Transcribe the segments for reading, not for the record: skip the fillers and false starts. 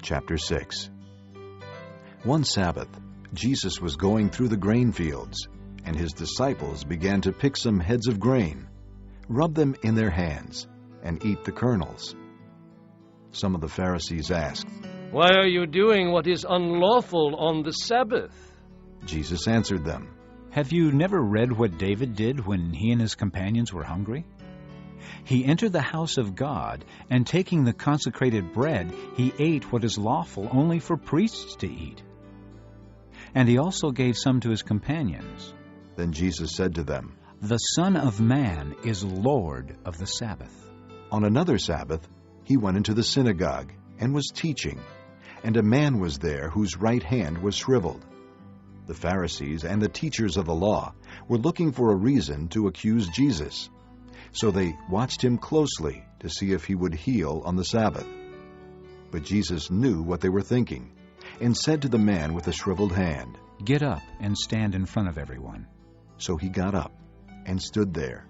Chapter 6. One Sabbath, Jesus was going through the grain fields, and his disciples began to pick some heads of grain, rub them in their hands, and eat the kernels. Some of the Pharisees asked, "Why are you doing what is unlawful on the Sabbath?" Jesus answered them, Have you never read what David did when he and his companions were hungry? He entered the house of God, and taking the consecrated bread, he ate what is lawful only for priests to eat. And he also gave some to his companions. Then Jesus said to them, The Son of Man is Lord of the Sabbath. On another Sabbath, he went into the synagogue and was teaching, and a man was there whose right hand was shriveled. The Pharisees and the teachers of the law were looking for a reason to accuse Jesus. So they watched him closely to see if he would heal on the Sabbath. But Jesus knew what they were thinking, and said to the man with the shriveled hand, Get up and stand in front of everyone. So he got up and stood there.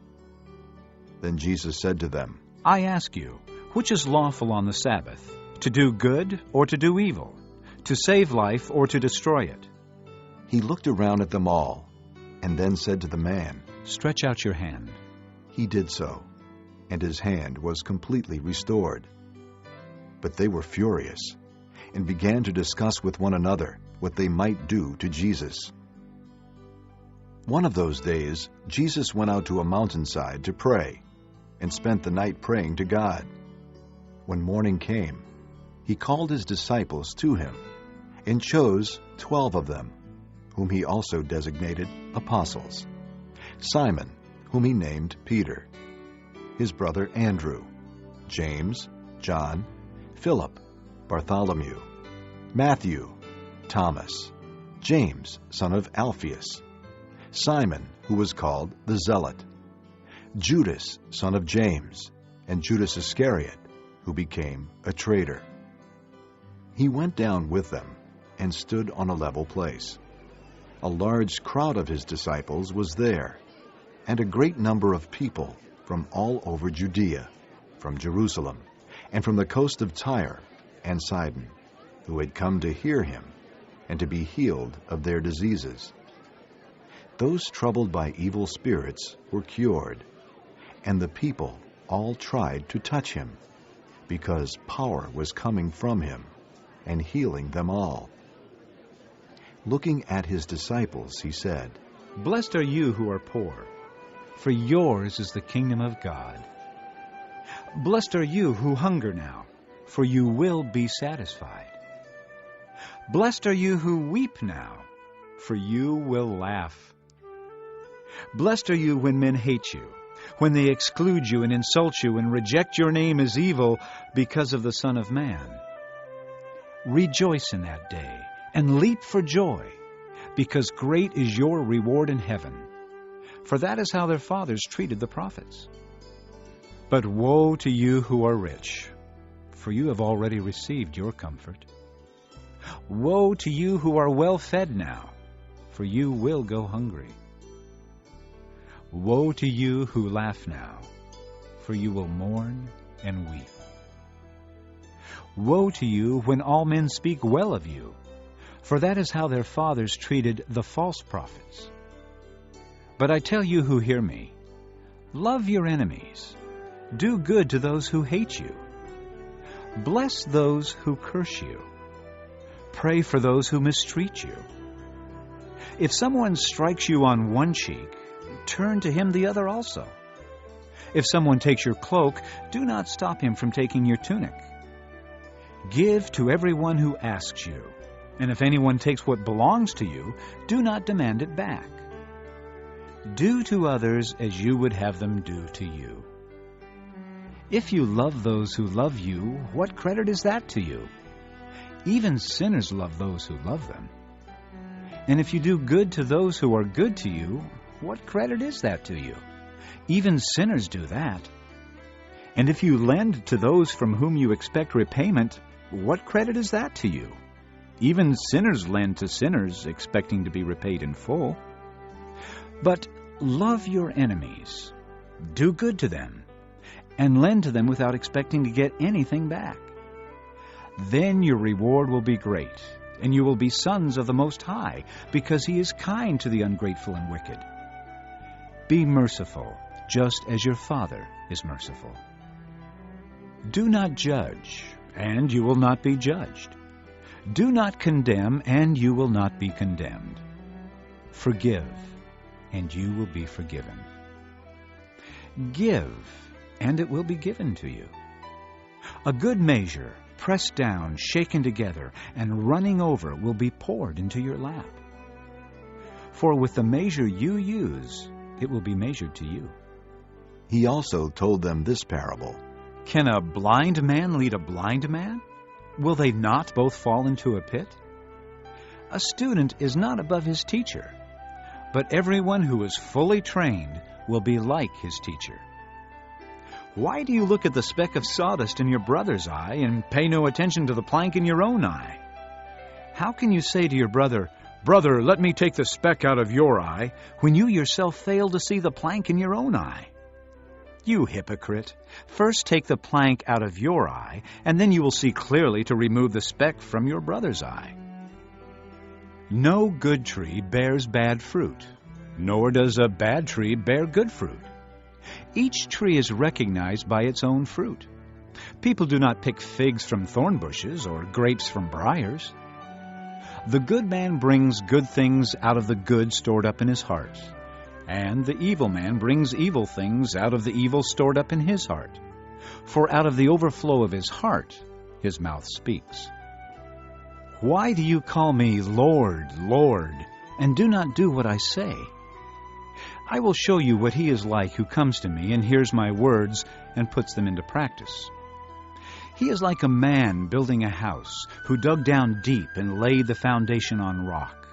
Then Jesus said to them, I ask you, which is lawful on the Sabbath, to do good or to do evil, to save life or to destroy it? He looked around at them all, and then said to the man, Stretch out your hand. He did so, and his hand was completely restored. But they were furious, and began to discuss with one another what they might do to Jesus. One of those days, Jesus went out to a mountainside to pray, and spent the night praying to God. When morning came, he called his disciples to him, and chose 12 of them, whom he also designated apostles: Simon, whom he named Peter, his brother Andrew, James, John, Philip, Bartholomew, Matthew, Thomas, James, son of Alphaeus, Simon, who was called the Zealot, Judas, son of James, and Judas Iscariot, who became a traitor. He went down with them and stood on a level place. A large crowd of his disciples was there, and a great number of people from all over Judea, from Jerusalem, and from the coast of Tyre and Sidon, who had come to hear him and to be healed of their diseases. Those troubled by evil spirits were cured, and the people all tried to touch him, because power was coming from him and healing them all. Looking at his disciples, he said, Blessed are you who are poor, for yours is the kingdom of God. Blessed are you who hunger now, for you will be satisfied. Blessed are you who weep now, for you will laugh. Blessed are you when men hate you, when they exclude you and insult you and reject your name as evil because of the Son of Man. Rejoice in that day and leap for joy, because great is your reward in heaven. For that is how their fathers treated the prophets. But woe to you who are rich, for you have already received your comfort. Woe to you who are well fed now, for you will go hungry. Woe to you who laugh now, for you will mourn and weep. Woe to you when all men speak well of you, for that is how their fathers treated the false prophets. But I tell you who hear me, love your enemies, do good to those who hate you, bless those who curse you, pray for those who mistreat you. If someone strikes you on one cheek, turn to him the other also. If someone takes your cloak, do not stop him from taking your tunic. Give to everyone who asks you, and if anyone takes what belongs to you, do not demand it back. Do to others as you would have them do to you. If you love those who love you, what credit is that to you? Even sinners love those who love them. And if you do good to those who are good to you, what credit is that to you? Even sinners do that. And if you lend to those from whom you expect repayment, what credit is that to you? Even sinners lend to sinners, expecting to be repaid in full. But love your enemies, do good to them, and lend to them without expecting to get anything back. Then your reward will be great, and you will be sons of the Most High, because He is kind to the ungrateful and wicked. Be merciful, just as your Father is merciful. Do not judge, and you will not be judged. Do not condemn, and you will not be condemned. Forgive, and you will be forgiven. Give, and it will be given to you. A good measure, pressed down, shaken together, and running over, will be poured into your lap. For with the measure you use, it will be measured to you. He also told them this parable. Can a blind man lead a blind man? Will they not both fall into a pit? A student is not above his teacher, but everyone who is fully trained will be like his teacher. Why do you look at the speck of sawdust in your brother's eye and pay no attention to the plank in your own eye? How can you say to your brother, "Brother, let me take the speck out of your eye," when you yourself fail to see the plank in your own eye? You hypocrite! First take the plank out of your eye, and then you will see clearly to remove the speck from your brother's eye. No good tree bears bad fruit, nor does a bad tree bear good fruit. Each tree is recognized by its own fruit. People do not pick figs from thorn bushes or grapes from briars. The good man brings good things out of the good stored up in his heart, and the evil man brings evil things out of the evil stored up in his heart. For out of the overflow of his heart, his mouth speaks. Why do you call me Lord, Lord, and do not do what I say? I will show you what he is like who comes to me and hears my words and puts them into practice. He is like a man building a house who dug down deep and laid the foundation on rock.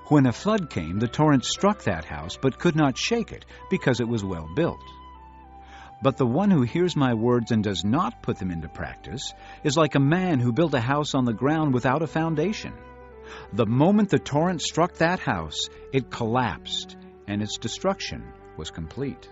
When a flood came, the torrent struck that house, but could not shake it, because it was well built. But the one who hears my words and does not put them into practice is like a man who built a house on the ground without a foundation. The moment the torrent struck that house, it collapsed, and its destruction was complete.